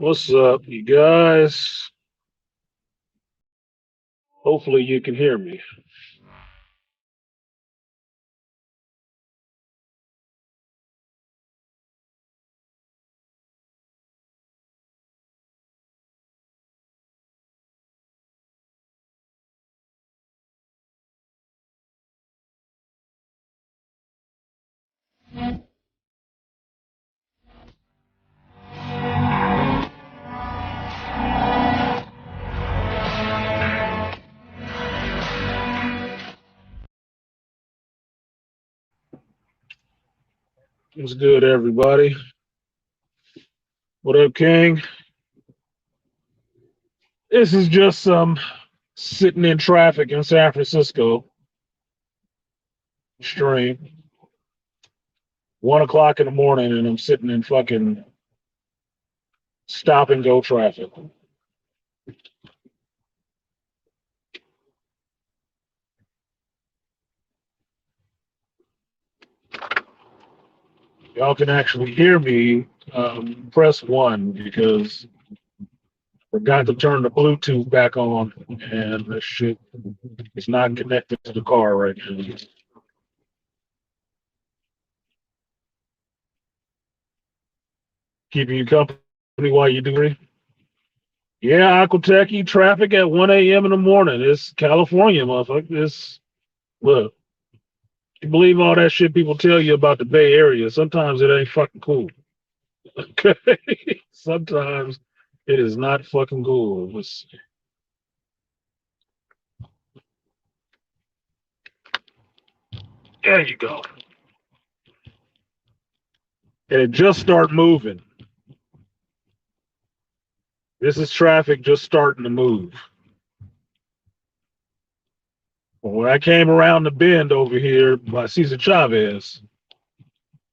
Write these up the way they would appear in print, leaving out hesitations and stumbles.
What's up, you guys? Hopefully you can hear me. What's good, everybody? What up, King? This is just some sitting in traffic in San Francisco stream. 1 o'clock in the morning, and I'm sitting in fucking stop and go traffic. Y'all can actually hear me. Press one because I forgot to turn the Bluetooth back on, and this shit is not connected to the car right now. Keeping you company while you do it. Yeah, Aquatechie traffic at 1 a.m. in the morning. It's California, motherfucker. Look, you believe all that shit people tell you about the Bay Area. Sometimes it ain't fucking cool. Okay? Sometimes it is not fucking cool. There you go. And it just start moving. This is traffic just starting to move. When I came around the bend over here by Cesar Chavez,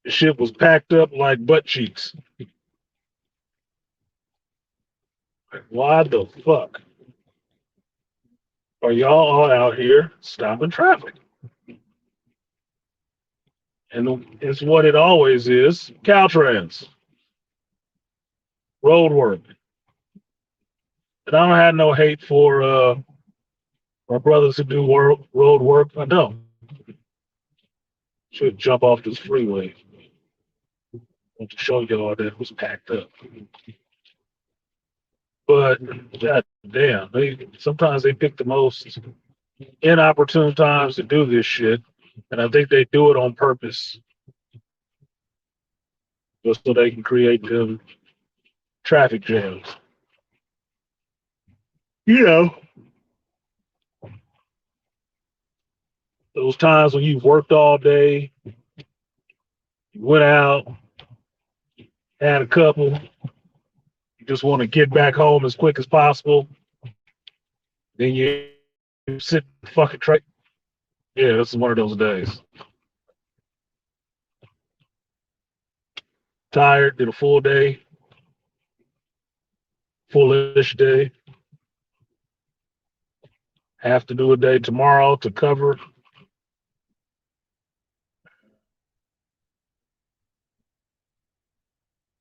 the shit was packed up like butt cheeks. Like, why the fuck are y'all all out here stopping traffic? And it's what it always is: Caltrans, road work. And I don't have no hate for my brothers who do road work. I don't. Should jump off this freeway. I want to show y'all that it was packed up. But god damn, sometimes they pick the most inopportune times to do this shit, and I think they do it on purpose, just so they can create them traffic jams. You know, those times when you've worked all day, you went out, had a couple, you just want to get back home as quick as possible. Then you sit in the fucking train. Yeah, this is one of those days. Tired, did a full day, fullish day. Have to do a day tomorrow to cover.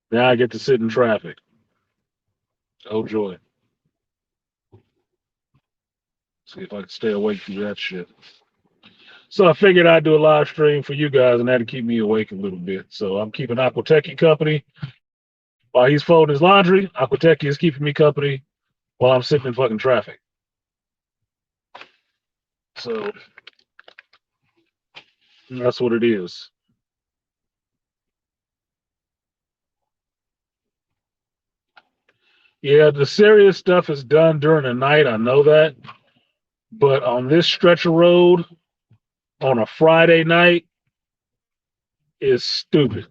Now I get to sit in traffic. Oh joy. See if I can stay awake through that shit. So I figured I'd do a live stream for you guys, and that'd keep me awake a little bit. So I'm keeping Aquatechie company while he's folding his laundry. Aquatechie is keeping me company while I'm sitting in fucking traffic. So that's what it is. Yeah, the serious stuff is done during the night. I know that. But on this stretch of road on a Friday night is stupid.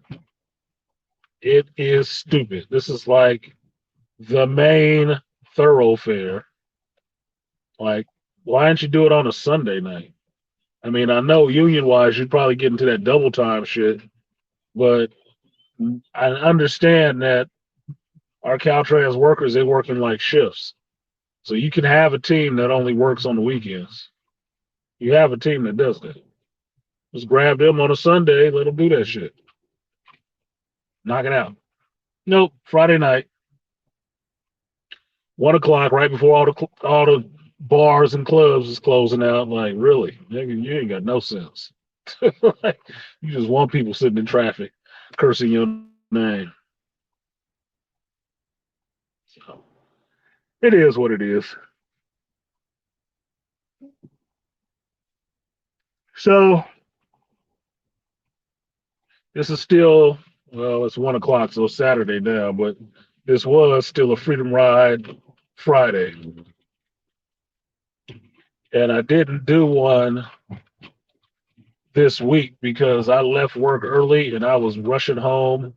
It is stupid. This is like the main thoroughfare. Like, why didn't you do it on a Sunday night? I mean, I know union wise, you'd probably get into that double time shit, but I understand that our Caltrans workers, they work in like shifts. So you can have a team that only works on the weekends. You have a team that does that. Just grab them on a Sunday, let them do that shit. Knock it out. Nope, Friday night. 1 o'clock, right before all the bars and clubs is closing out. Like, really, nigga, you ain't got no sense. Like, you just want people sitting in traffic, cursing your name. So, it is what it is. So this is still, well, it's 1 o'clock, so it's Saturday now, but this was still a Freedom Ride Friday. And I didn't do one this week because I left work early and I was rushing home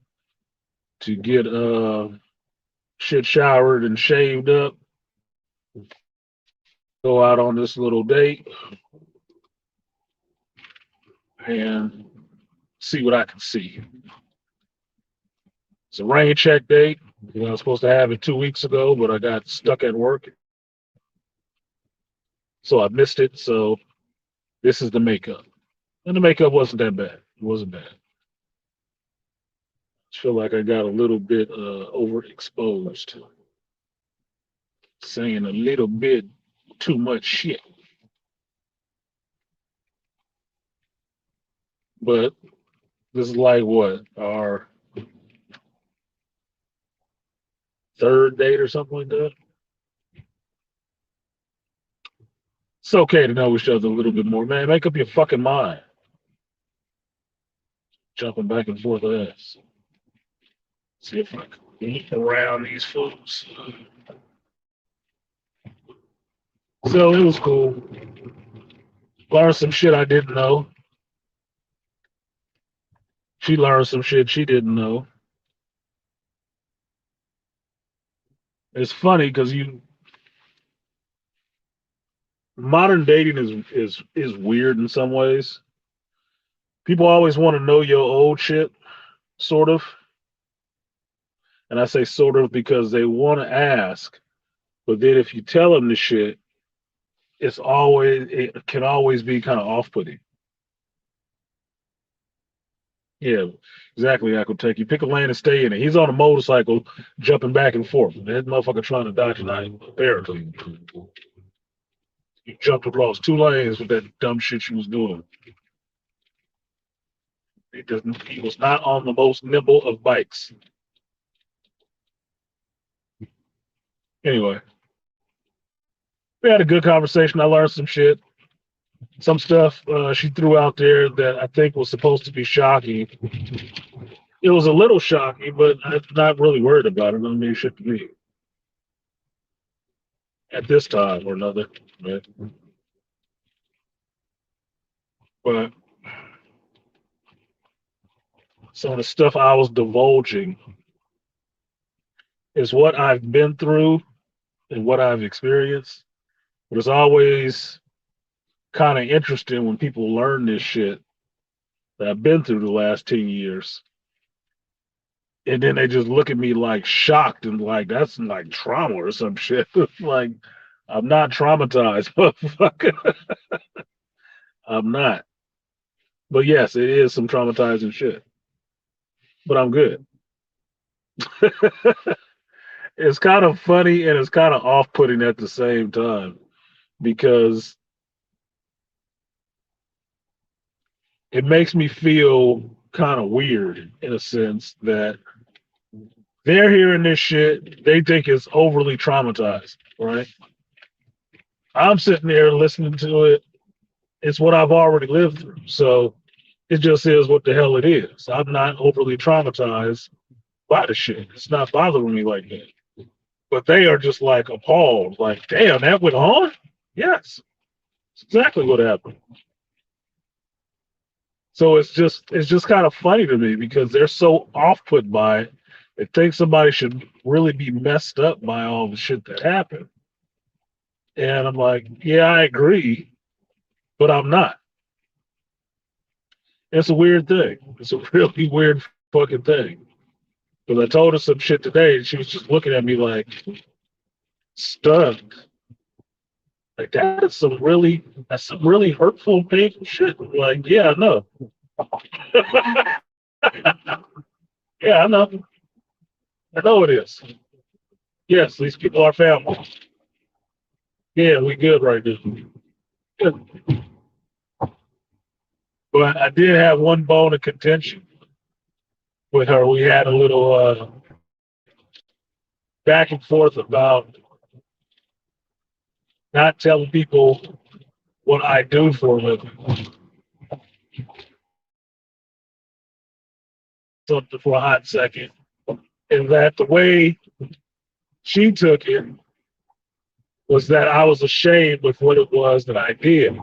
to get shit showered and shaved up, go out on this little date and see what I can see. It's a rain check date. You know, I was supposed to have it 2 weeks ago, but I got stuck at work. So I missed it. So this is the makeup. And the makeup wasn't that bad. It wasn't bad. I feel like I got a little bit overexposed, saying a little bit too much shit. But this is like what, our third date or something like that. It's okay to know each other a little bit more, man. Make up your fucking mind. Jumping back and forth ass. See if I can eat around these fools. So it was cool. Learned some shit I didn't know. She learned some shit she didn't know. It's funny because modern dating is weird in some ways. People always want to know your old shit, sort of. And I say sort of because they want to ask, but then if you tell them the shit, it can always be kind of off-putting. Yeah, exactly. I could take you pick a lane and stay in it. He's on a motorcycle, jumping back and forth. That motherfucker trying to dodge tonight. Apparently, you jumped across 2 lanes with that dumb shit you was doing. It doesn't. He was not on the most nimble of bikes. Anyway, we had a good conversation. I learned some shit. Some stuff she threw out there that I think was supposed to be shocking. It was a little shocking, but I'm not really worried about it. I mean, it should be at this time or another. Right? But some of the stuff I was divulging is what I've been through and what I've experienced. But it's always kind of interesting when people learn this shit that I've been through the last 10 years. And then they just look at me like shocked and like, that's like trauma or some shit. Like, I'm not traumatized, motherfucker. I'm not. But yes, it is some traumatizing shit. But I'm good. It's kind of funny and it's kind of off putting at the same time because it makes me feel kind of weird in a sense that they're hearing this shit, they think it's overly traumatized, right? I'm sitting there listening to it. It's what I've already lived through. So it just is what the hell it is. I'm not overly traumatized by the shit. It's not bothering me like that. But they are just like appalled, like, damn, that went on? Yes. It's exactly what happened. So it's just kind of funny to me because they're so off put by it. They think somebody should really be messed up by all the shit that happened. And I'm like, yeah, I agree, but I'm not. It's a weird thing. It's a really weird fucking thing. Because I told her some shit today and she was just looking at me like stunned. Like that's some really hurtful, painful shit. Like, yeah, I know. Yeah, I know. I know it is. Yes, these people are family. Yeah, we good right now. Good. But I did have one bone of contention with her. We had a little back and forth about not telling people what I do for a living. Something for a hot second. And that the way she took it was that I was ashamed with what it was that I did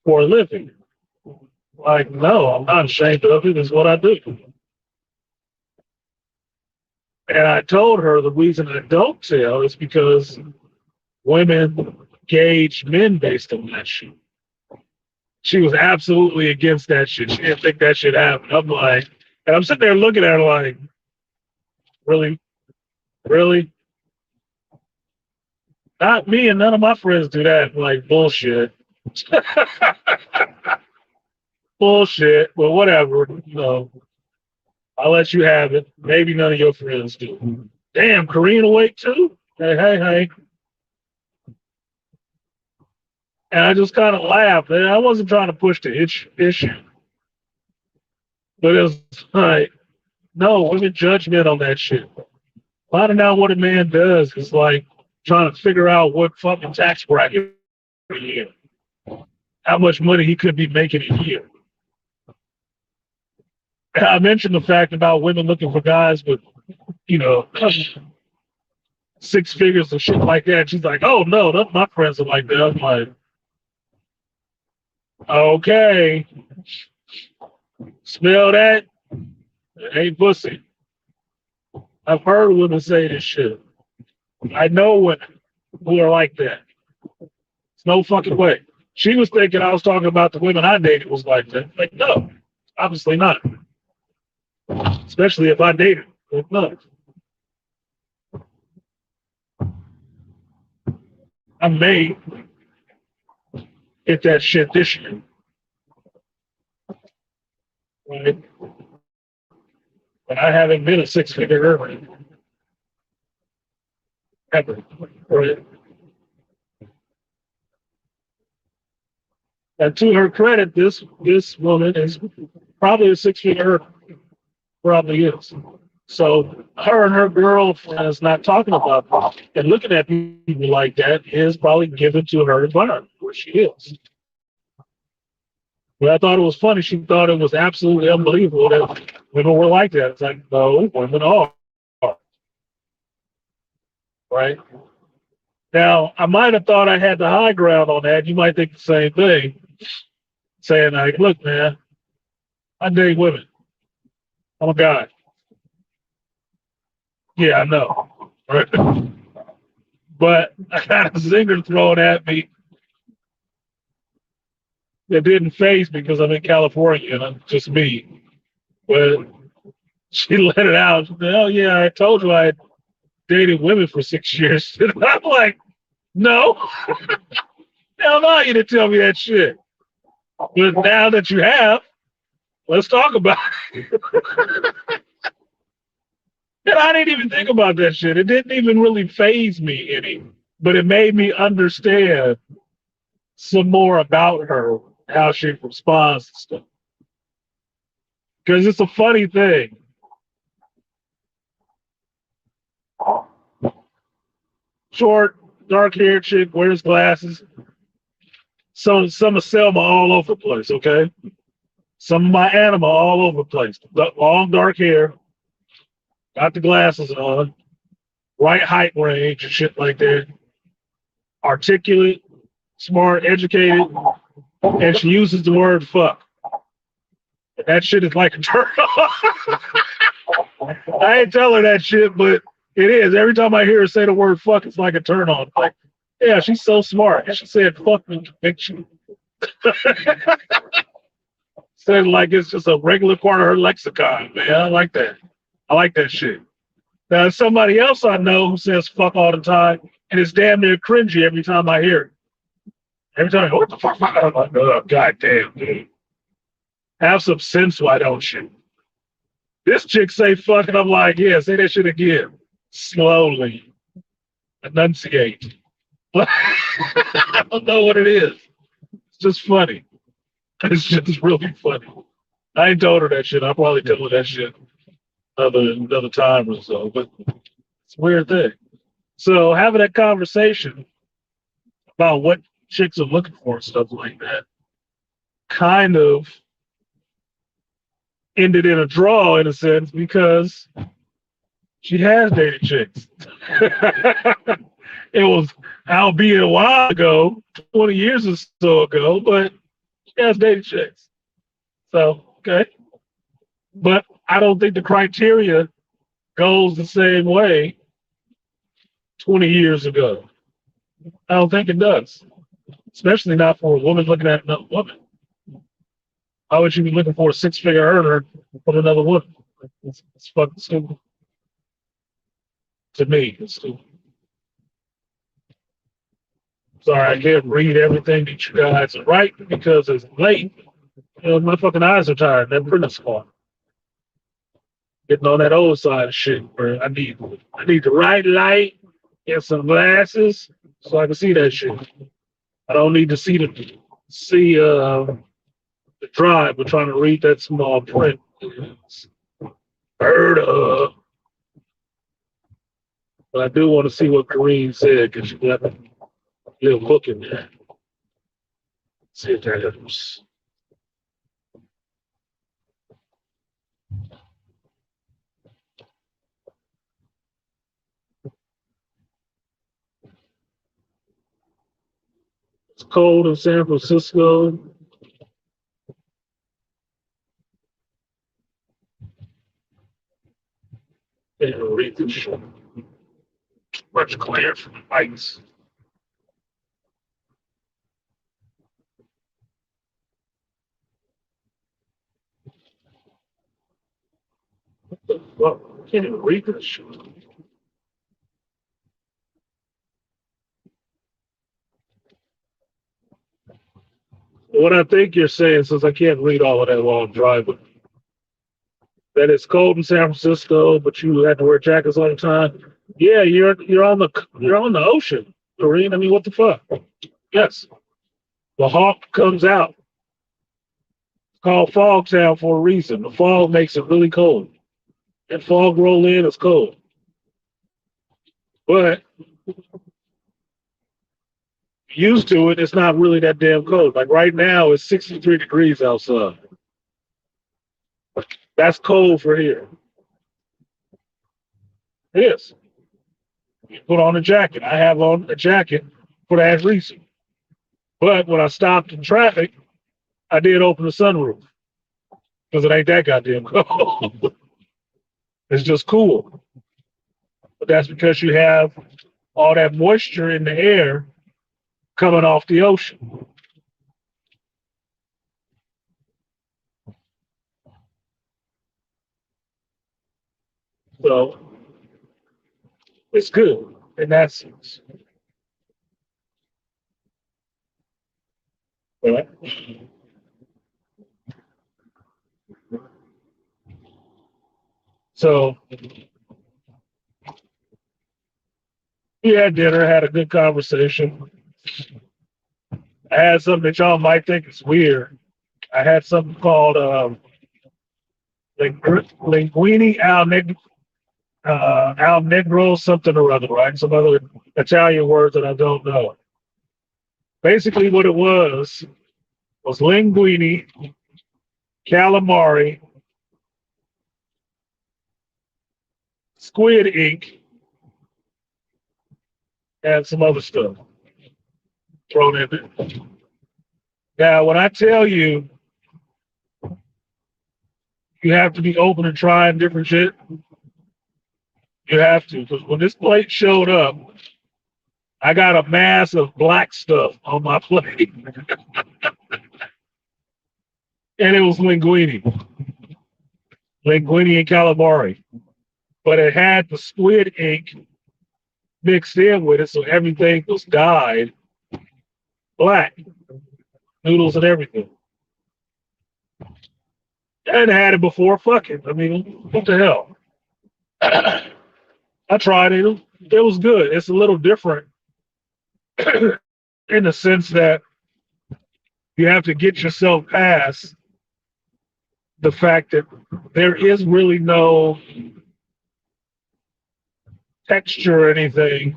for a living. Like, no, I'm not ashamed of it. It's what I do. And I told her the reason I don't tell is because women gauge men based on that shit. She was absolutely against that shit. She didn't think that shit happened. I'm like, and I'm sitting there looking at her like, really? Really? Not me and none of my friends do that. I'm like, bullshit. Bullshit. Well, whatever. I'll let you have it. Maybe none of your friends do. Damn, Korean awake too? Hey, hey, hey. And I just kind of laughed. And I wasn't trying to push the issue. But it was like, no, women judge men on that shit. Finding out what a man does is like trying to figure out what fucking tax bracket a year, how much money he could be making a year. And I mentioned the fact about women looking for guys with, you know, six figures and shit like that. She's like, oh no, none of my friends are like that. I'm like, okay, smell that? It ain't pussy. I've heard women say this shit. I know women who are like that. It's no fucking way. She was thinking I was talking about the women I dated was like that. Like, no, obviously not. Especially if I dated. Like, no. I may hit that shit this year. Right? But I haven't been a six-figure earner ever. Right? And to her credit, this woman is probably a six-figure earner. Probably is. So her and her girlfriends not talking about that and looking at people like that is probably given to her environment where she is. But I thought it was funny. She thought it was absolutely unbelievable that women were like that. It's like, no, women are. Right? Now, I might have thought I had the high ground on that. You might think the same thing. Saying, like, look, man, I date women. I'm a guy. Yeah, I know. Right? But I got a zinger thrown at me that didn't phase me because I'm in California and I'm just me. But she let it out. She said, oh, yeah, I told you I had dated women for 6 years. And I'm like, no. Hell no, you didn't tell me that shit. But now that you have, let's talk about it. And I didn't even think about that shit. It didn't even really phase me any, but it made me understand some more about her, how she responds to stuff. Because it's a funny thing. Short, dark-haired chick, wears glasses. Some of Selma all over the place, okay? Some of my Anima all over the place. Long, dark hair, got the glasses on, right height range and shit like that. Articulate, smart, educated, and she uses the word fuck. And that shit is like a turn off. I ain't tell her that shit, but it is. Every time I hear her say the word fuck, it's like a turn on. Like, yeah, she's so smart. And she said fuck me conviction. Said like it's just a regular part of her lexicon, man. I like that. I like that shit. Now, somebody else I know who says fuck all the time, and it's damn near cringy every time I hear it. Every time I go, what the fuck? I'm like, oh, goddamn, dude. Have some sense, why don't you? This chick say fuck, and I'm like, yeah, say that shit again. slowly enunciate. I don't know what it is. It's just funny. It's just really funny. I ain't told her that shit. I'll probably tell her that shit another time or so. But it's a weird thing. So having that conversation about what chicks are looking for and stuff like that kind of ended in a draw in a sense because she has dated chicks. It was, albeit a while ago, 20 years or so ago, but she has dated chicks. So, okay. But I don't think the criteria goes the same way 20 years ago. I don't think it does, especially not for a woman looking at another woman. Why would you be looking for a six-figure earner from another woman? It's fucking stupid. To me, it's stupid. Sorry, I can't read everything that you guys write because it's late. You know, my fucking eyes are tired. That printer's gone. Getting on that old side of shit where I need the right light and some glasses so I can see that shit. I don't need to see the drive. We're trying to read that small print. Heard of. But I do want to see what Kareem said because you got a little book in there. See if that helps. It's cold in San Francisco. Can't read this shit. Much clearer from the lights. What the fuck? I can't even read this shit. What I think you're saying, since I can't read all of that while I'm driving, that it's cold in San Francisco, but you have to wear jackets all the time. Yeah, you're on the ocean, Doreen. I mean, what the fuck? Yes, the hawk comes out. It's called Fog Town for a reason. The fog makes it really cold, and fog roll in. It's cold, but used to it, it's not really that damn cold. Like right now, it's 63 degrees outside. That's cold for here. It is. You put on a jacket. I have on a jacket for that reason. But when I stopped in traffic, I did open the sunroof because it ain't that goddamn cold. It's just cool. But that's because you have all that moisture in the air coming off the ocean. So it's good in that sense. Right? So we had dinner, had a good conversation. I had something that y'all might think is weird. I had something called linguine al negro, something or other, right? Some other Italian words that I don't know. Basically, what it was linguine, calamari, squid ink, and some other stuff thrown in there. Now, when I tell you you have to be open and trying different shit, you have to. Because when this plate showed up, I got a mass of black stuff on my plate. And it was linguine and calamari. But it had the squid ink mixed in with it, so everything was dyed black. Noodles and everything. And I had it before, fuck it. I mean, what the hell? I tried it. It was good. It's a little different in the sense that you have to get yourself past the fact that there is really no texture or anything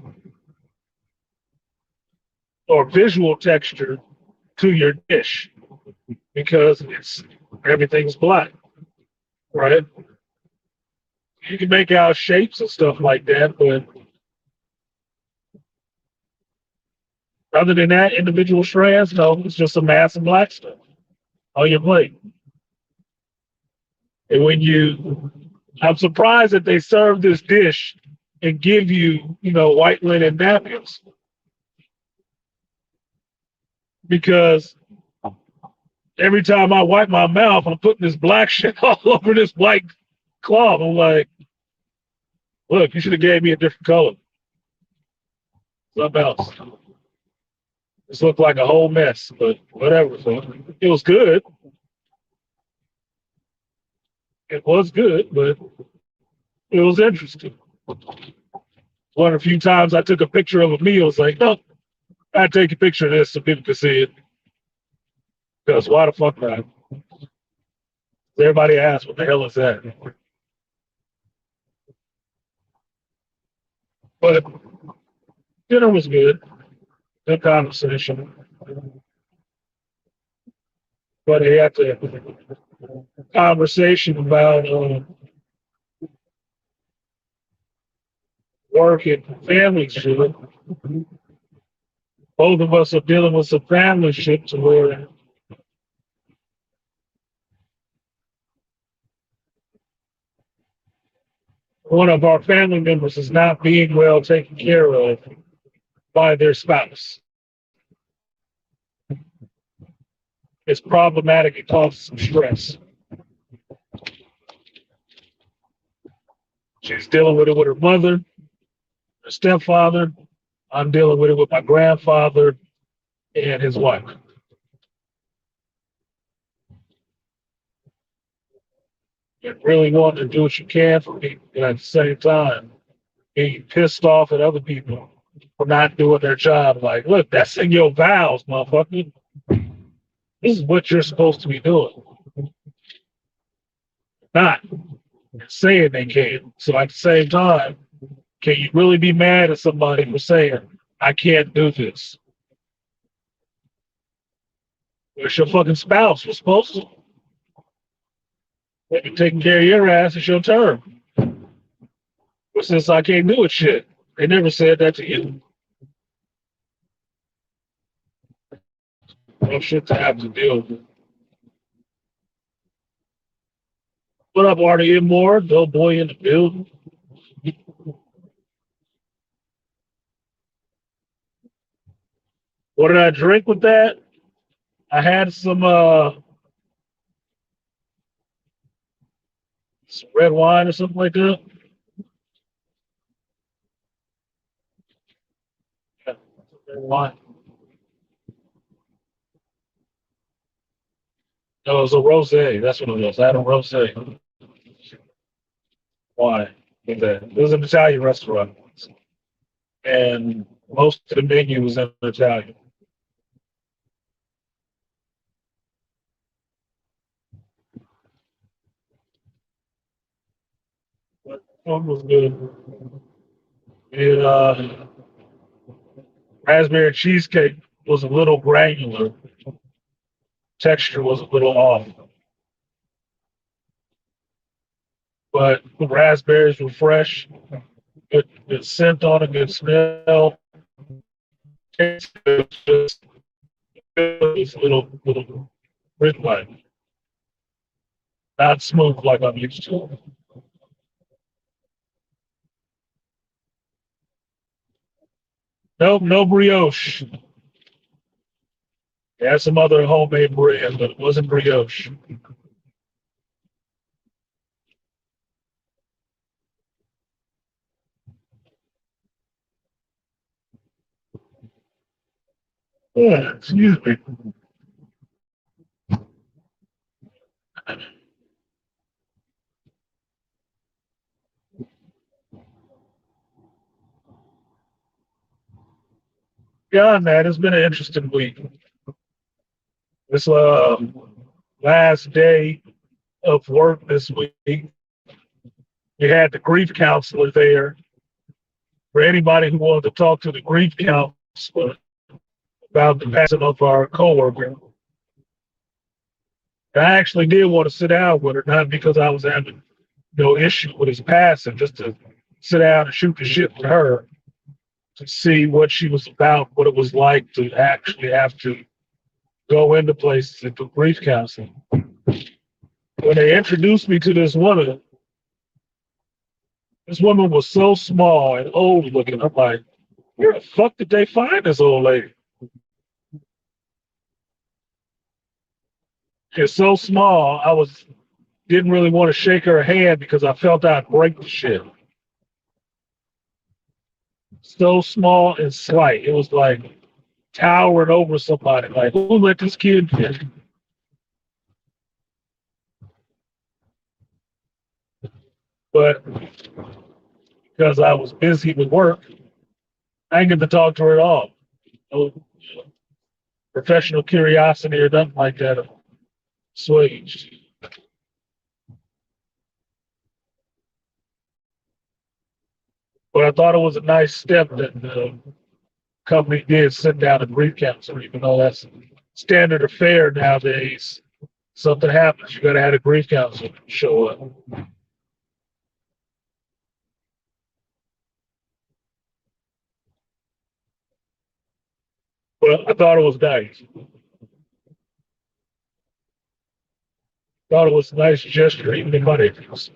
or visual texture to your dish because it's everything's black, right? You can make out shapes and stuff like that, but other than that, individual strands, no, it's just a mass of black stuff on your plate. And when you, I'm surprised that they serve this dish and give you, white linen napkins because every time I wipe my mouth, I'm putting this black shit all over this white cloth. I'm like, look, you should have gave me a different color. Something else. This looked like a whole mess, but whatever. So it was good. It was good, but it was interesting. One of the few times I took a picture of a meal, it's like, no, I take a picture of this so people can see it. Because why the fuck not? Everybody asks, what the hell is that? But dinner was good. Good conversation. But he had to conversation about work and family shit. Both of us are dealing with some family shit to where one of our family members is not being well taken care of by their spouse. It's problematic. It causes some stress. She's dealing with it with her mother, her stepfather. I'm dealing with it with my grandfather and his wife. And really wanting to do what you can for people, and at the same time, being pissed off at other people for not doing their job. Like, look, that's in your vows, motherfucker. This is what you're supposed to be doing. Not saying they can. So at the same time, can you really be mad at somebody for saying, I can't do this? It's your fucking spouse. You're supposed to. If you're taking care of your ass, it's your turn. But since I can't do it, shit, they never said that to you. No shit to have to deal with. What up, Artie and more? Bill Boy in the building. What did I drink with that? I had some red wine or something like that. Yeah, red wine. No, it was a rosé. That's what it was. I had a rosé. Why? With that. It was an Italian restaurant, and most of the menu was in Italian. But one was good. It raspberry cheesecake was a little granular. Texture was a little off, but the raspberries were fresh. Good scent on it, good smell. Taste was just it's a little rich like, not smooth like I'm used to. Nope, no brioche. It had some other homemade bread, but it wasn't brioche. Yeah, excuse me. Yeah, man, it's been an interesting week. This last day of work this week, we had the grief counselor there for anybody who wanted to talk to the grief counselor about the passing of our coworker. I actually did want to sit down with her, not because I was having no issue with his passing, just to sit down and shoot the shit with her to see what she was about, what it was like to actually have to go into places and do grief counseling. When they introduced me to this woman was so small and old looking. I'm like, where the fuck did they find this old lady? She's so small, didn't really want to shake her hand because I felt I'd break the shit. So small and slight. It was like towering over somebody. Like, who let this kid in? But because I was busy with work, I didn't get to talk to her at all. No professional curiosity or nothing like that assuaged. But I thought it was a nice step that the company did sit down and grief counselor, even though that's standard of fare nowadays. Something happens, you got to have a grief counselor show up. But I thought it was nice. Thought it was a nice gesture, even if I didn't.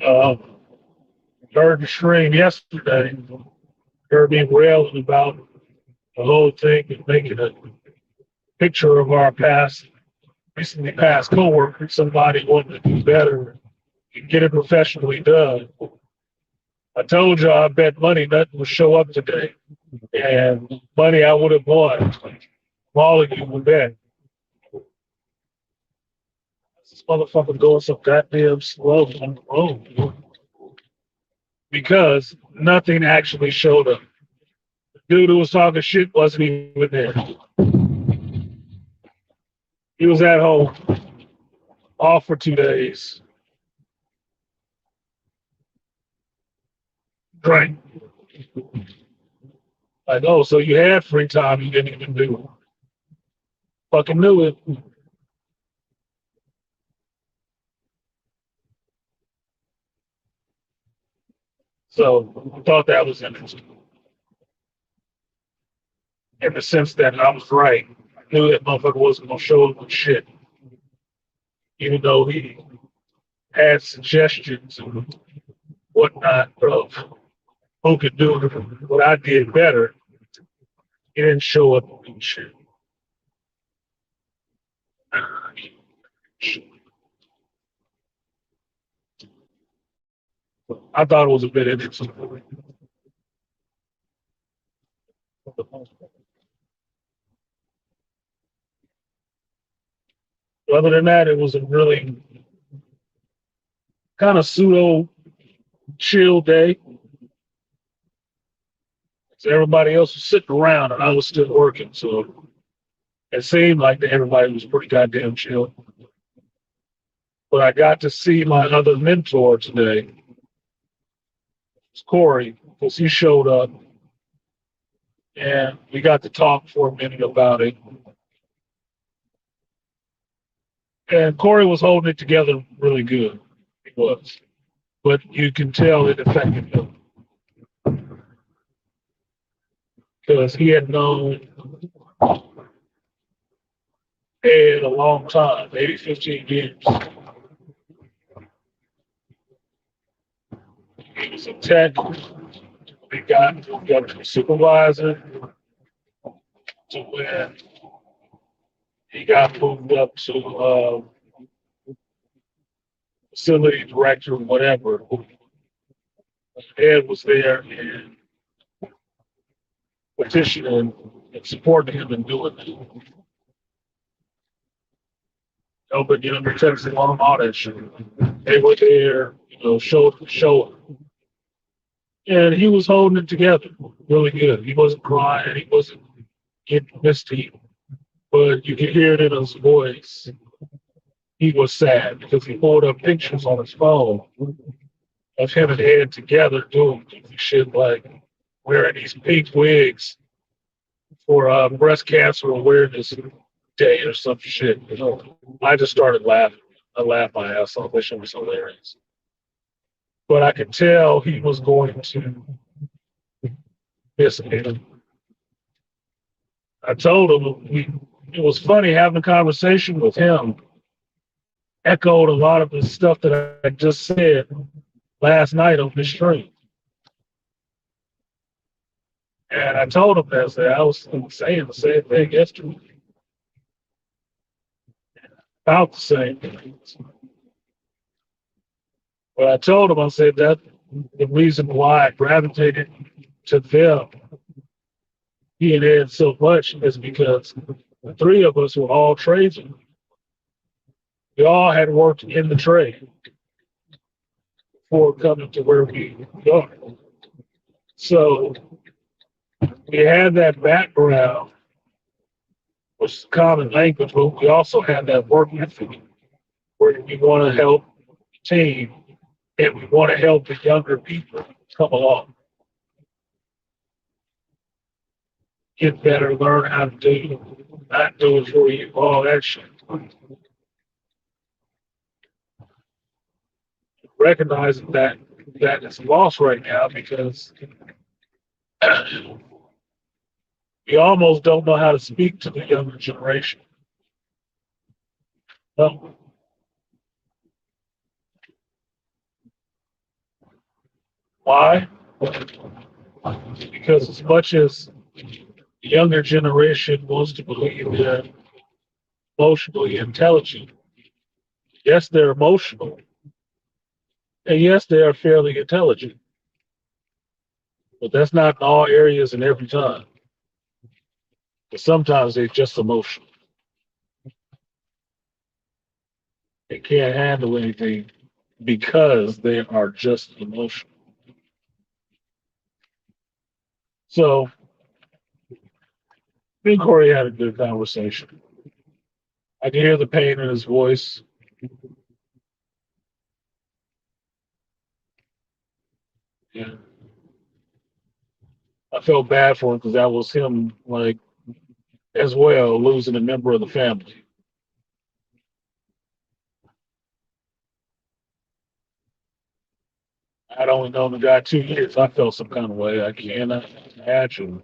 Um, heard the stream yesterday. Heard me railing about the whole thing and making a picture of our recently passed coworker, somebody wanting to do better and get it professionally done. I told you I bet money nothing would show up today. And money I would have won. All of you would bet. This motherfucker going so goddamn slow on the road because nothing actually showed up. The dude who was talking shit wasn't even there. He was at home, off for 2 days. Right. Like, oh, so you had free time you didn't even do. Fucking knew it. So I thought that was interesting. In the sense that I was right. I knew that motherfucker wasn't gonna show up with shit. Even though he had suggestions and whatnot of who could do what I did better, he didn't show up and do shit. I thought it was a bit interesting. Other than that, it was a really kind of pseudo chill day. So everybody else was sitting around and I was still working. So it seemed like everybody was pretty goddamn chill. But I got to see my other mentor today, it's Corey, because he showed up and we got to talk for a minute about it. And Corey was holding it together really good. He was. But you can tell it affected him because he had known Ed a long time, maybe 15 years. He was a tech. He got to a supervisor to where he got moved up to facility director or whatever. Ed was there and petitioning and supporting him in doing it. But they're texting on all that shit. They were there, shoulder to shoulder. And he was holding it together really good. He wasn't crying. He wasn't getting misty. But you could hear it in his voice. He was sad because he pulled up pictures on his phone of him and Ed together doing shit like wearing these pink wigs for breast cancer awareness day or some shit. I just started laughing. I laughed my ass off. That shit was hilarious. But I could tell he was going to miss it. I told him it was funny having a conversation with him. Echoed a lot of the stuff that I just said last night on the stream. And I told him that I was saying the same thing yesterday. About the same things. But I told him, I said that the reason why I gravitated to them, he and Ed, so much is because the three of us were all tradesmen. We all had worked in the trade before coming to where we are. So we had that background, which is common language, but we also had that work ethic where we want to help the team and we want to help the younger people come along, get better, learn how to do, not do it for you, all that shit. Recognizing that it's lost right now because we almost don't know how to speak to the younger generation. No. Why? Because as much as the younger generation wants to believe they're emotionally intelligent, yes, they're emotional, and yes, they are fairly intelligent, but that's not in all areas and every time. But sometimes they're just emotional. They can't handle anything because they are just emotional. So, me and Corey had a good conversation. I could hear the pain in his voice. Yeah. I felt bad for him because that was him, like, as well, losing a member of the family. I'd only known the guy 2 years. I felt some kind of way. Imagine.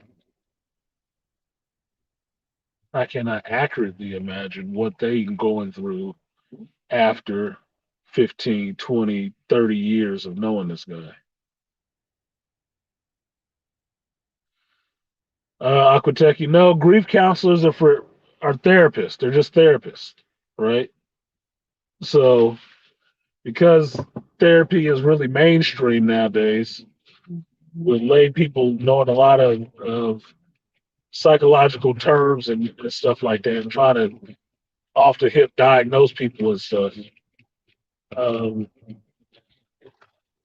I cannot accurately imagine what they going through after 15, 20, 30 years of knowing this guy. Aquateki, no, grief counselors are therapists. They're just therapists, right? So because therapy is really mainstream nowadays, with lay people knowing a lot of psychological terms and stuff like that, and trying to off the hip diagnose people and stuff. Um,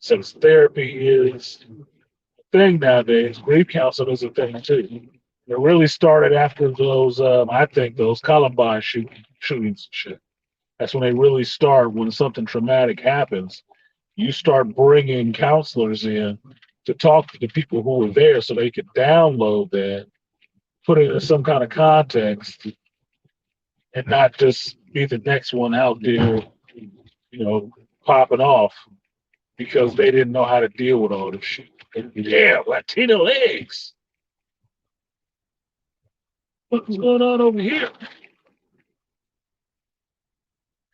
since therapy is a thing nowadays, grief counseling is a thing too. It really started after those, I think, those Columbine shootings and shit. That's when they really start. When something traumatic happens, you start bringing counselors in to talk to the people who were there so they could download that, put it in some kind of context, and not just be the next one out there, popping off because they didn't know how to deal with all this shit. Yeah, Latino legs. What's going on over here?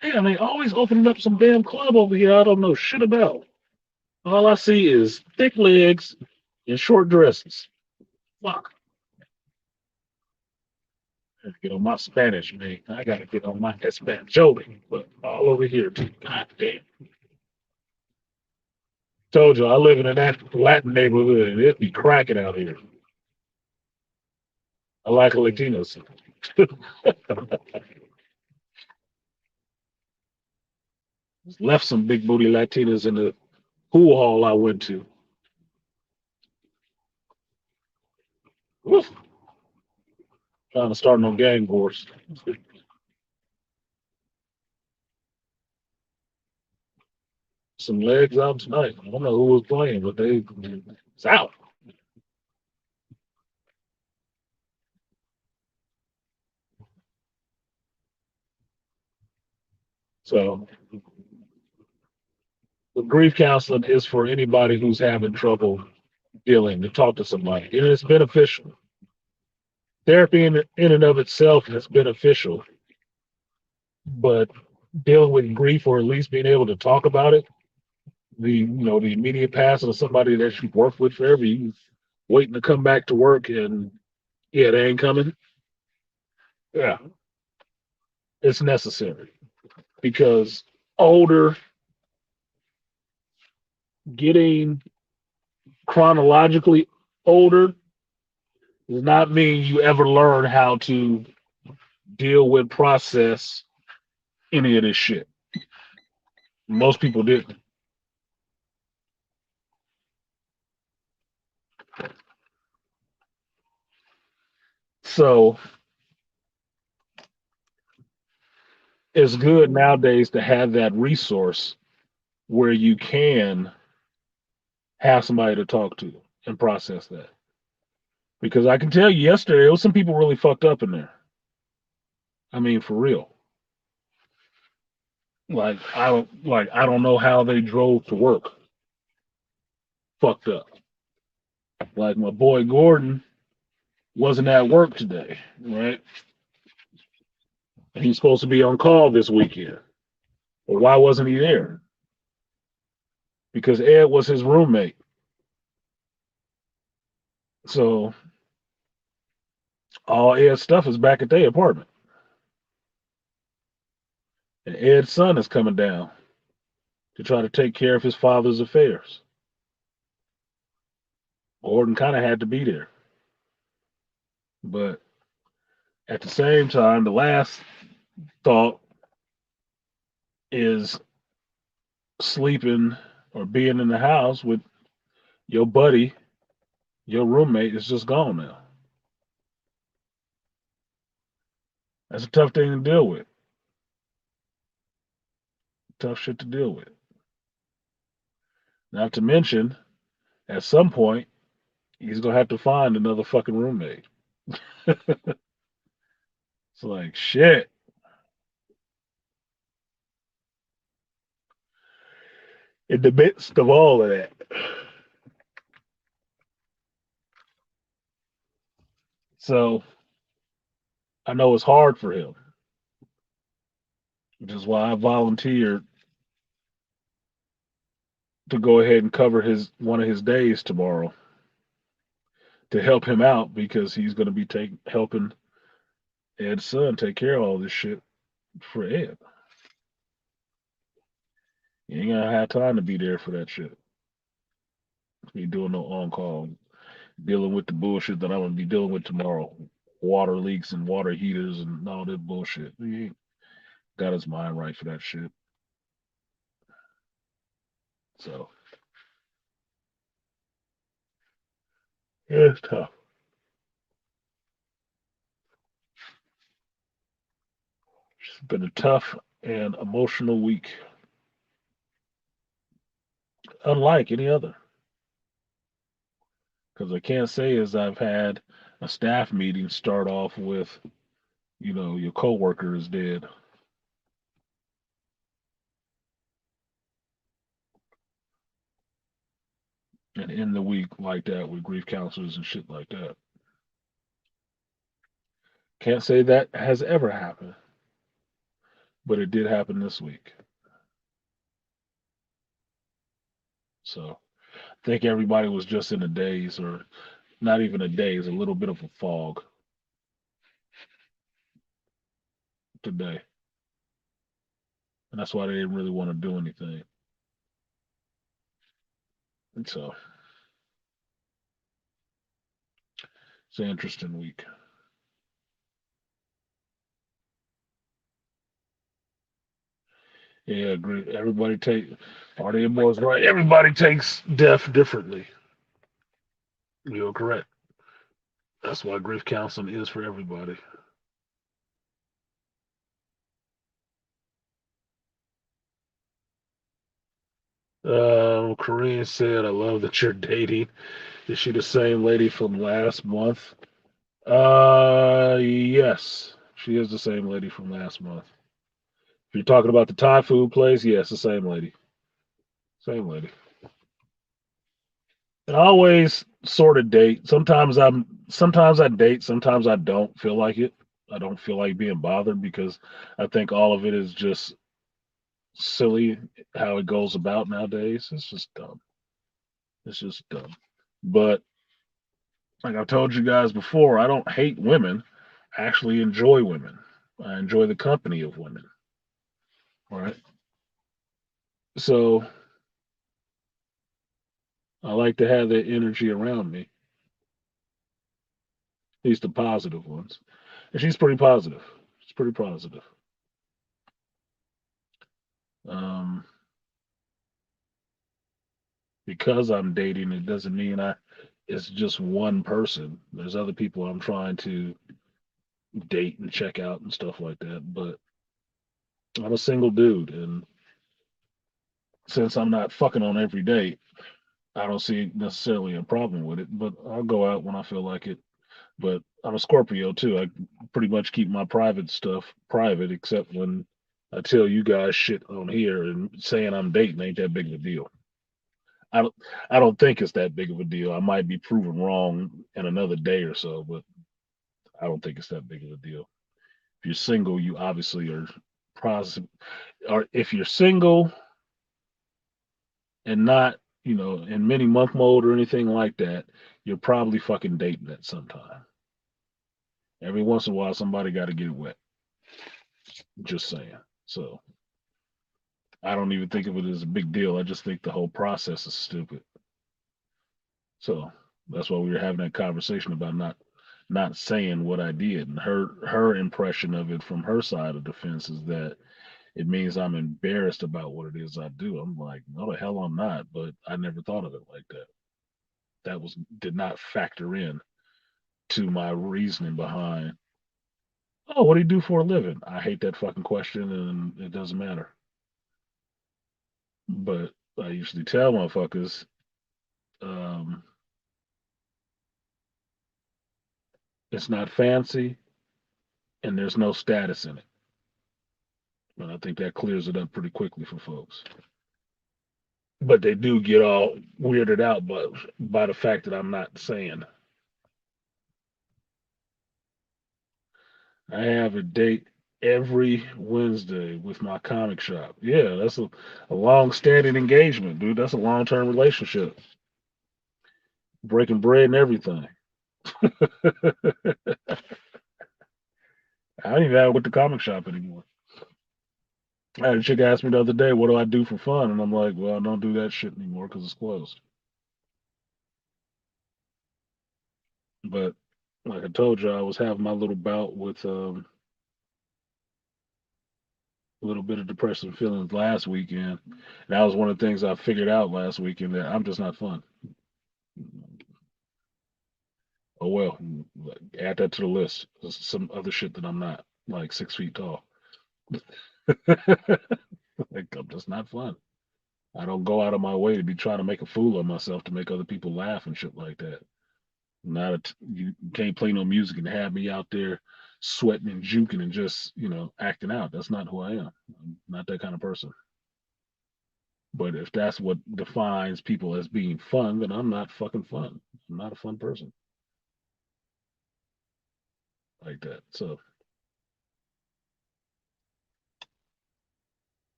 Damn, they always opening up some damn club over here I don't know shit about. All I see is thick legs and short dresses. Fuck. I gotta get on my Spanish, man. I gotta get on my Espanjoli, but all over here too. God damn. Told you I live in that Latin neighborhood and it'd be cracking out here. I like Latinos. Left some big booty Latinas in the pool hall I went to. Woof, trying to start no gang wars. Some legs out tonight. I don't know who was playing, but it's out. So the grief counseling is for anybody who's having trouble dealing to talk to somebody. And it's beneficial. Therapy in and of itself is beneficial, but dealing with grief or at least being able to talk about it, the immediate passing of somebody that you've worked with forever, you waiting to come back to work and yeah, they ain't coming. Yeah, it's necessary because older, getting chronologically older does not mean you ever learn how to deal with, process any of this shit. Most people didn't. So it's good nowadays to have that resource where you can have somebody to talk to and process that. Because I can tell you yesterday, there was some people really fucked up in there. I mean, for real. I don't know how they drove to work. Fucked up. Like my boy Gordon wasn't at work today, right? He's supposed to be on call this weekend. Well, why wasn't he there? Because Ed was his roommate. So all Ed's stuff is back at their apartment. And Ed's son is coming down to try to take care of his father's affairs. Gordon kind of had to be there. But at the same time, the last thought is sleeping or being in the house with your buddy, your roommate is just gone now. That's a tough thing to deal with. Tough shit to deal with. Not to mention, at some point, he's gonna have to find another fucking roommate. It's like shit. In the midst of all of that. So I know it's hard for him, which is why I volunteered to go ahead and cover his one of his days tomorrow to help him out because he's going to be helping Ed's son take care of all this shit for Ed. You ain't gonna have time to be there for that shit. Be doing no on call, dealing with the bullshit that I'm gonna be dealing with tomorrow. Water leaks and water heaters and all that bullshit. He ain't got his mind right for that shit. So yeah, it's tough. It's been a tough and emotional week, unlike any other. Because I can't say as I've had a staff meeting start off with, your coworker is dead, and end the week like that with grief counselors and shit like that. Can't say that has ever happened, but it did happen this week. So I think everybody was just in a daze, or not even a daze, a little bit of a fog today. And that's why they didn't really want to do anything. And so it's an interesting week. Yeah, agree. Everybody take Party and Boys right. Everybody takes death differently. You're correct. That's why grief counseling is for everybody. Korean said, "I love that you're dating." Is she the same lady from last month? Yes, she is the same lady from last month. If you're talking about the Thai food place, yes, the same lady. Same lady. And I always sort of date. Sometimes I date, sometimes I don't feel like it. I don't feel like being bothered because I think all of it is just silly how it goes about nowadays. It's just dumb. It's just dumb. But like I've told you guys before, I don't hate women. I actually enjoy women. I enjoy the company of women. All right. So I like to have that energy around me. At least the positive ones. And she's pretty positive. She's pretty positive. Um, because I'm dating, it doesn't mean it's just one person. There's other people I'm trying to date and check out and stuff like that. But I'm a single dude, and since I'm not fucking on every date, I don't see necessarily a problem with it. But I'll go out when I feel like it. But I'm a Scorpio too. I pretty much keep my private stuff private, except when I tell you guys shit on here and saying I'm dating ain't that big of a deal. I don't I don't think it's that big of a deal. I might be proven wrong in another day or so, but I don't think it's that big of a deal. If you're single, you obviously are pros or if you're single and not, in many month mode or anything like that, you're probably fucking dating at some time. Every once in a while somebody gotta get wet. Just saying. So I don't even think of it as a big deal. I just think the whole process is stupid. So that's why we were having that conversation about not saying what I did. And her impression of it from her side of the fence is that it means I'm embarrassed about what it is I do. I'm like, no, the hell I'm not. But I never thought of it like that. That was did not factor in to my reasoning behind. Oh, what do you do for a living? I hate that fucking question, and it doesn't matter. But I usually tell motherfuckers, um, it's not fancy, and there's no status in it. And I think that clears it up pretty quickly for folks. But they do get all weirded out by the fact that I'm not saying. I have a date every Wednesday with my comic shop. Yeah, that's a long standing engagement, dude. That's a long term relationship. Breaking bread and everything. I don't even have it with the comic shop anymore. I had a chick ask me the other day, what do I do for fun? And I'm like, well, I don't do that shit anymore because it's closed. But like I told you, I was having my little bout with a little bit of depressive feelings last weekend. And that was one of the things I figured out last weekend that I'm just not fun. Oh well, add that to the list. There's some other shit that I'm not, like 6 feet tall. Like I'm just not fun. I don't go out of my way to be trying to make a fool of myself to make other people laugh and shit like that. You can't play no music and have me out there sweating and juking and just acting out. That's not who I am. I'm not that kind of person. But if that's what defines people as being fun, then I'm not fucking fun. I'm not a fun person like that. So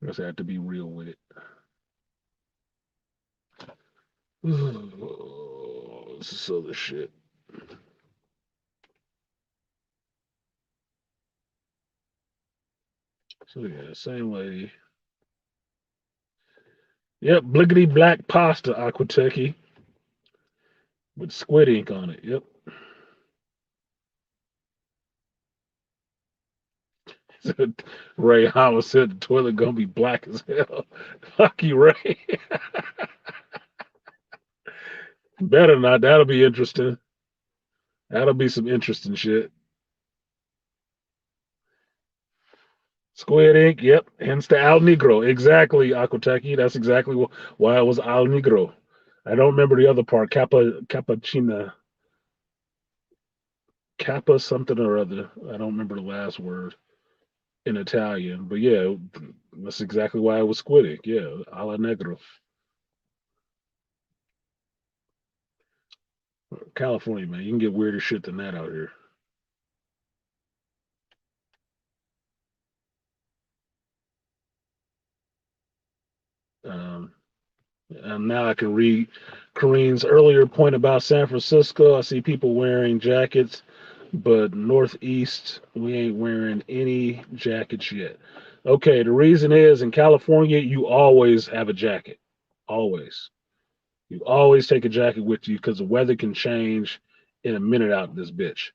I just have to be real with it. This is other shit. So yeah, same lady. Yep, bliggity black pasta aquateki with squid ink on it. Yep. Ray Howard said the toilet gonna be black as hell. Fuck you, Ray. Better not. That'll be interesting. That'll be some interesting shit. Squid Ink, yep. Hence the Al Negro. Exactly, Akoteki. That's exactly why it was Al Negro. I don't remember the other part. Cappuccina. Kappa something or other. I don't remember the last word in Italian. But yeah, that's exactly why it was Squid Ink. Yeah, Ala Negro. California, man. You can get weirder shit than that out here. Um, and now I can read Kareen's earlier point about San Francisco. I see people wearing jackets, but Northeast, we ain't wearing any jackets yet. Okay, the reason is in California, you always have a jacket. Always. You always take a jacket with you because the weather can change in a minute out in this bitch.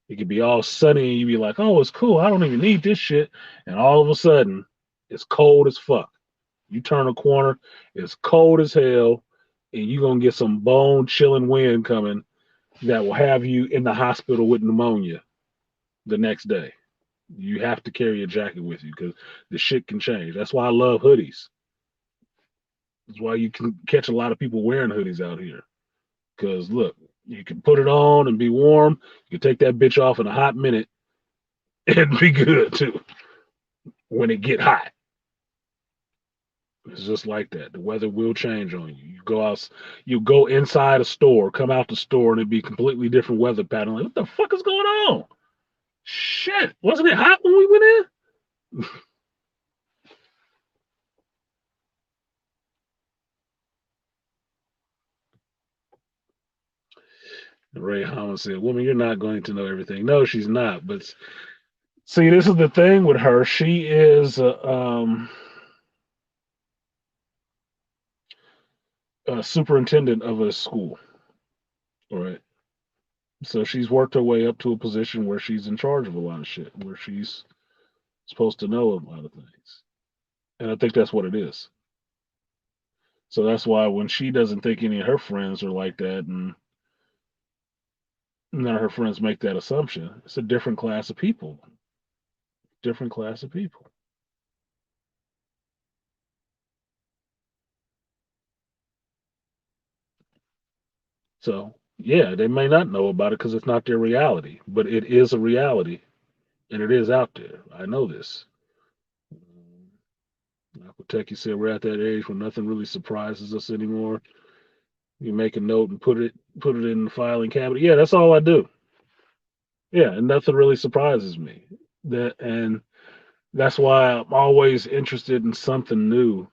It could be all sunny and you be like, oh, it's cool. I don't even need this shit. And all of a sudden, it's cold as fuck. You turn a corner, it's cold as hell, and you're going to get some bone chilling wind coming that will have you in the hospital with pneumonia the next day. You have to carry a jacket with you because the shit can change. That's why I love hoodies. That's why you can catch a lot of people wearing hoodies out here. Because look, you can put it on and be warm. You can take that bitch off in a hot minute and be good too when it get hot. It's just like that. The weather will change on you. You go out, you go inside a store, come out the store, and it be completely different weather pattern. Like, what the fuck is going on? Shit, wasn't it hot when we went in? Ray Hammond said, "Woman, you're not going to know everything." No, she's not. But see, this is the thing with her. She is a superintendent of a school, all right? So she's worked her way up to a position where she's in charge of a lot of shit, where she's supposed to know a lot of things. And I think that's what it is. So that's why when she doesn't think any of her friends are like that, and none of her friends make that assumption, it's a different class of people. Different class of people. So yeah, they may not know about it because it's not their reality, but it is a reality, and it is out there. I know this. Akuteki said we're at that age where nothing really surprises us anymore. You make a note and put it in the filing cabinet. Yeah, that's all I do. Yeah, and nothing really surprises me. That and that's why I'm always interested in something new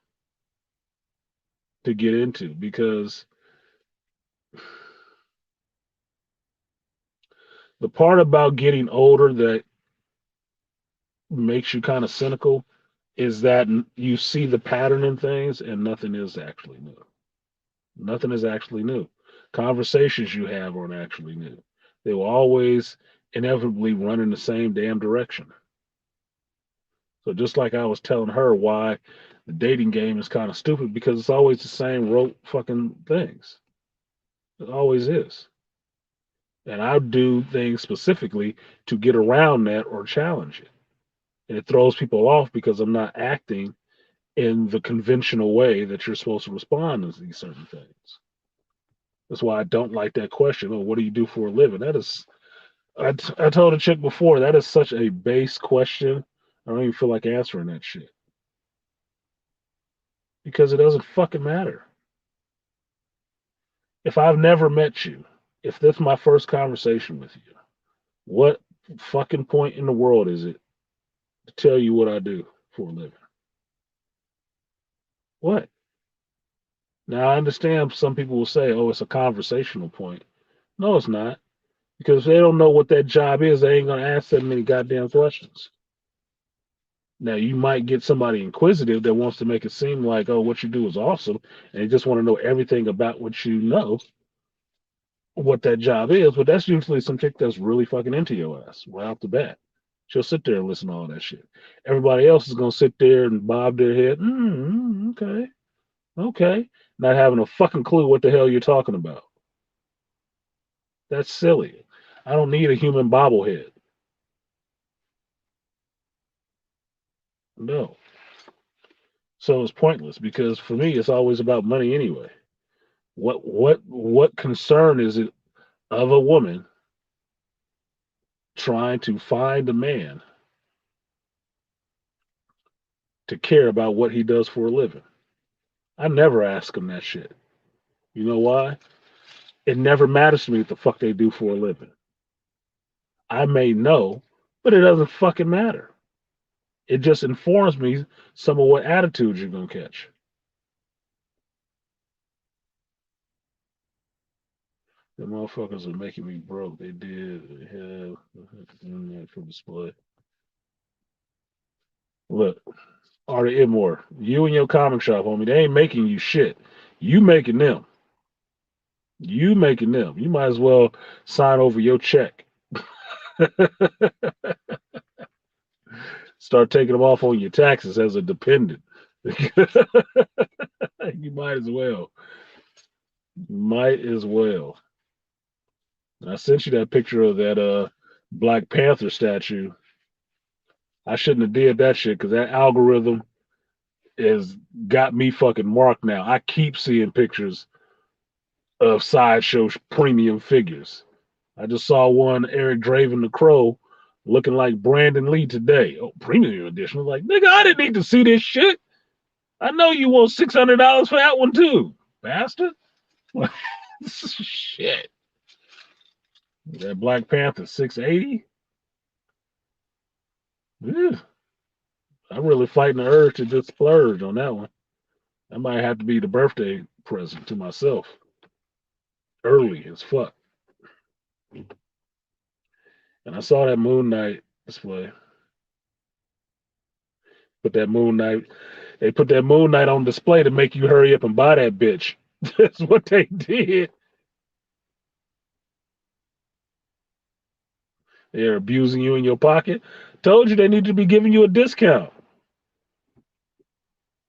to get into because the part about getting older that makes you kind of cynical is that you see the pattern in things and nothing is actually new. Nothing is actually new. Conversations you have aren't actually new. They will always inevitably run in the same damn direction. So just like I was telling her why the dating game is kind of stupid because it's always the same rote fucking things. It always is. And I do things specifically to get around that or challenge it. And it throws people off because I'm not acting in the conventional way that you're supposed to respond to these certain things. That's why I don't like that question. Oh, what do you do for a living? That is, I told a chick before, that is such a base question. I don't even feel like answering that shit because it doesn't fucking matter. If I've never met you, if this is my first conversation with you, what fucking point in the world is it to tell you what I do for a living? What? Now, I understand some people will say, oh, it's a conversational point. No, it's not. Because if they don't know what that job is, they ain't going to ask that many goddamn questions. Now, you might get somebody inquisitive that wants to make it seem like, oh, what you do is awesome, and they just want to know everything about what you know, what that job is. But that's usually some chick that's really fucking into your ass right off the bat. She'll sit there and listen to all that shit. Everybody else is gonna sit there and bob their head. Okay, okay, not having a fucking clue what the hell you're talking about. That's silly. I don't need a human bobblehead. No. So it's pointless because for me, it's always about money anyway. What concern is it of a woman trying to find a man to care about what he does for a living? I never ask him that shit. You know why? It never matters to me what the fuck they do for a living. I may know, but it doesn't fucking matter. It just informs me some of what attitudes you're gonna catch. The motherfuckers are making me broke. They did have internet for display. Look, Artie Idmore, you and your comic shop, homie, they ain't making you shit. You making them. You making them. You might as well sign over your check. Start taking them off on your taxes as a dependent. You might as well. Might as well. I sent you that picture of that Black Panther statue. I shouldn't have did that shit because that algorithm has got me fucking marked now. I keep seeing pictures of sideshow premium figures. I just saw one Eric Draven the Crow looking like Brandon Lee today. Oh, premium edition. I was like, nigga, I didn't need to see this shit. I know you want $600 for that one too, bastard. Shit. That Black Panther 680. Yeah, I'm really fighting the urge to just splurge on that one. That might have to be the birthday present to myself. Early as fuck. And I saw that Moon Knight display. Put that Moon Knight. They put that Moon Knight on display to make you hurry up and buy that bitch. That's what they did. They're abusing you in your pocket. Told you they need to be giving you a discount,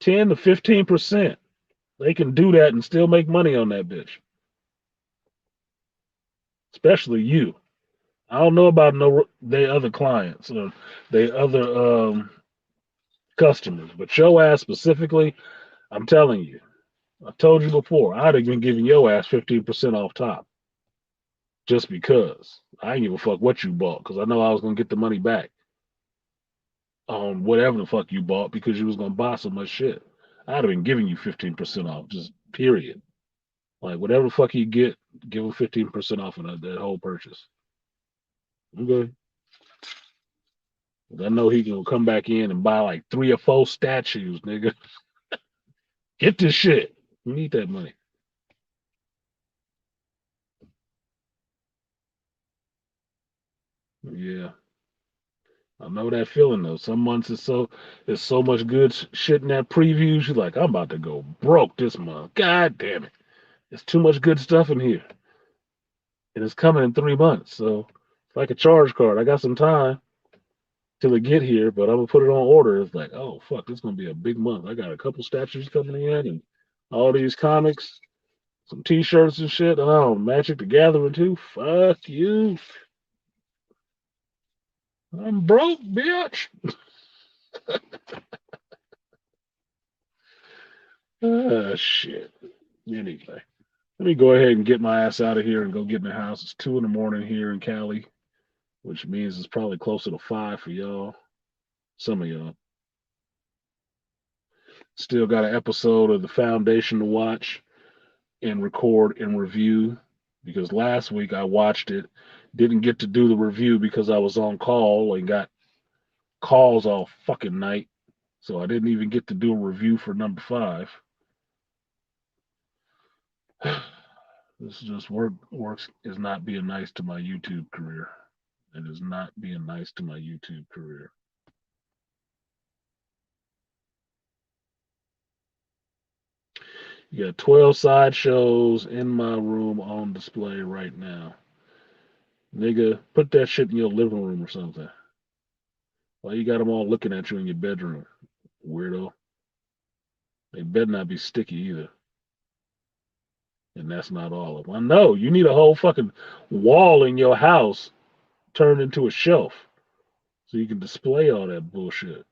10 to 15%. They can do that and still make money on that bitch. Especially you. I don't know about no they other clients or they other customers, but your ass specifically, I'm telling you, I told you before, I'd have been giving your ass 15% off top just because. I didn't give a fuck what you bought because I know I was gonna get the money back on whatever the fuck you bought because you was gonna buy so much shit. I'd have been giving you 15% off, just period. Like whatever the fuck you get, give him 15% off of that whole purchase. Okay. I know he can come back in and buy like 3 or 4 statues, nigga. Get this shit. You need that money. Yeah. I know that feeling though. Some months it's so much good shit in that previews. You're like, I'm about to go broke this month. God damn it. It's too much good stuff in here. And it's coming in 3 months. So it's like a charge card. I got some time till it get here, but I'm gonna put it on order. It's like, oh fuck, this is gonna be a big month. I got a couple statues coming in and all these comics, some t-shirts and shit. Oh, Magic the Gathering too. Fuck you. I'm broke, bitch. Ah, shit. Anyway, let me go ahead and get my ass out of here and go get in the house. It's 2 in the morning here in Cali, which means it's probably closer to 5 for y'all. Some of y'all still got an episode of The Foundation to watch and record and review because last week I watched it, didn't get to do the review because I was on call and got calls all fucking night. So I didn't even get to do a review for number 5. This is just works is not being nice to my YouTube career. It is not being nice to my YouTube career. You got 12 sideshows in my room on display right now. Nigga, put that shit in your living room or something. Why you got them all looking at you in your bedroom, weirdo? They better not be sticky either. And that's not all of them. I know you need a whole fucking wall in your house turned into a shelf so you can display all that bullshit.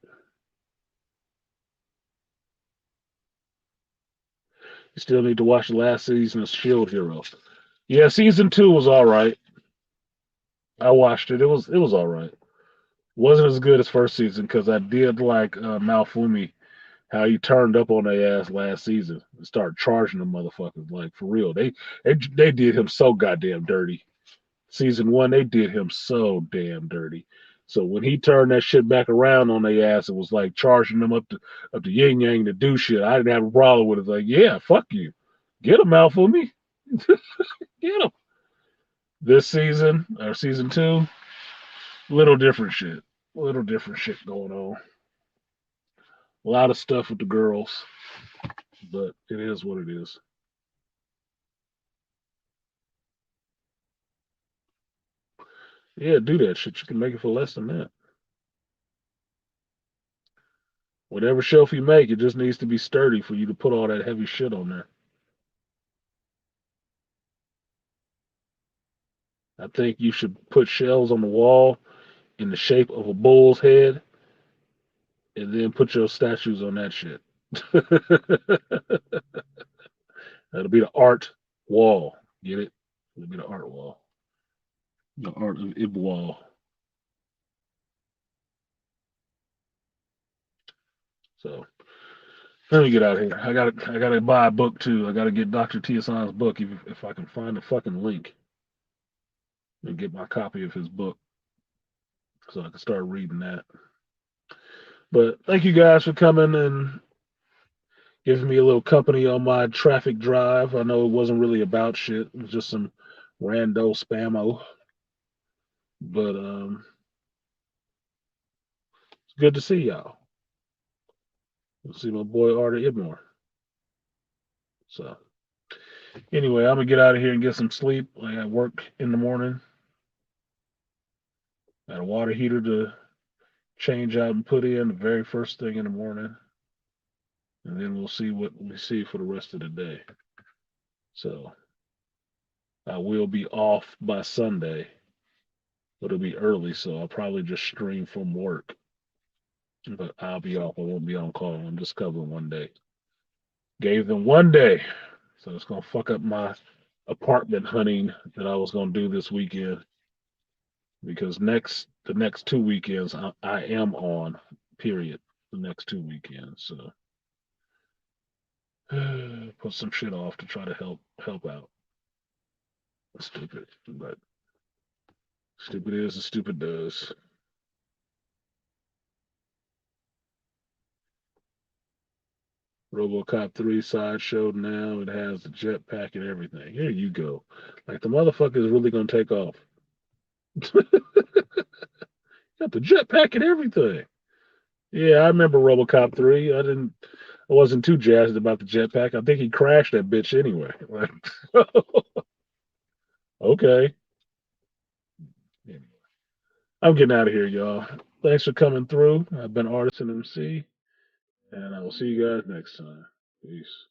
You still need to watch the last season of Shield Hero. Yeah, season two was all right. I watched it. It was all right. Wasn't as good as first season because I did like Malfumi how he turned up on their ass last season and started charging the motherfuckers like for real. They did him so goddamn dirty. Season one, they did him so damn dirty. So when he turned that shit back around on their ass, it was like charging them up to yin yang to do shit. I didn't have a problem with it. Like, yeah, fuck you, get him out for me, get him. This season or season two, little different shit, little different shit going on. A lot of stuff with the girls, but it is what it is. Yeah, do that shit. You can make it for less than that. Whatever shelf you make, it just needs to be sturdy for you to put all that heavy shit on there. I think you should put shelves on the wall in the shape of a bull's head and then put your statues on that shit. That'll be the art wall. Get it? It'll be the art wall. The art of Ib wall. So let me get out of here. I gotta buy a book too. I gotta get Dr. Tiasan's book if I can find the fucking link and get my copy of his book so I can start reading that. But thank you guys for coming and giving me a little company on my traffic drive. I know it wasn't really about shit. It was just some rando spammo. But it's good to see y'all. See my boy Artie Ibmore. So anyway, I'm gonna get out of here and get some sleep. I got work in the morning. Got a water heater to change out and put in the very first thing in the morning. And then we'll see what we see for the rest of the day. So I will be off by Sunday, but it'll be early, so I'll probably just stream from work. But I'll be off. I won't be on call. I'm just covering one day. Gave them one day, so it's gonna fuck up my apartment hunting that I was gonna do this weekend because the next 2 weekends I am on. Period. The next 2 weekends, so put some shit off to try to help out. Stupid, but stupid is and stupid does. RoboCop 3 sideshow now. It has the jetpack and everything. Here you go. Like the motherfucker is really gonna take off. Got the jetpack and everything. Yeah, I remember RoboCop 3. I wasn't too jazzed about the jetpack. I think he crashed that bitch anyway. Like, okay. Anyway, I'm getting out of here, y'all. Thanks for coming through. I've been Artisan MC, and I will see you guys next time. Peace.